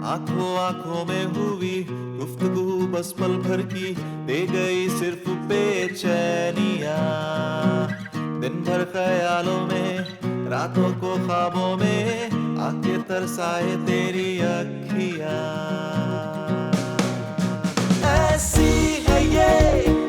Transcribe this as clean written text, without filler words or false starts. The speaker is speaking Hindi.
आंखों आंखों में हुई गुफ्तगू बस पल भर की, दे गई सिर्फ बेचैनिया। दिन भर ख्यालों में, रातों को ख्वाबों में, आके तरसाए तेरी अखियां। ऐसी है ये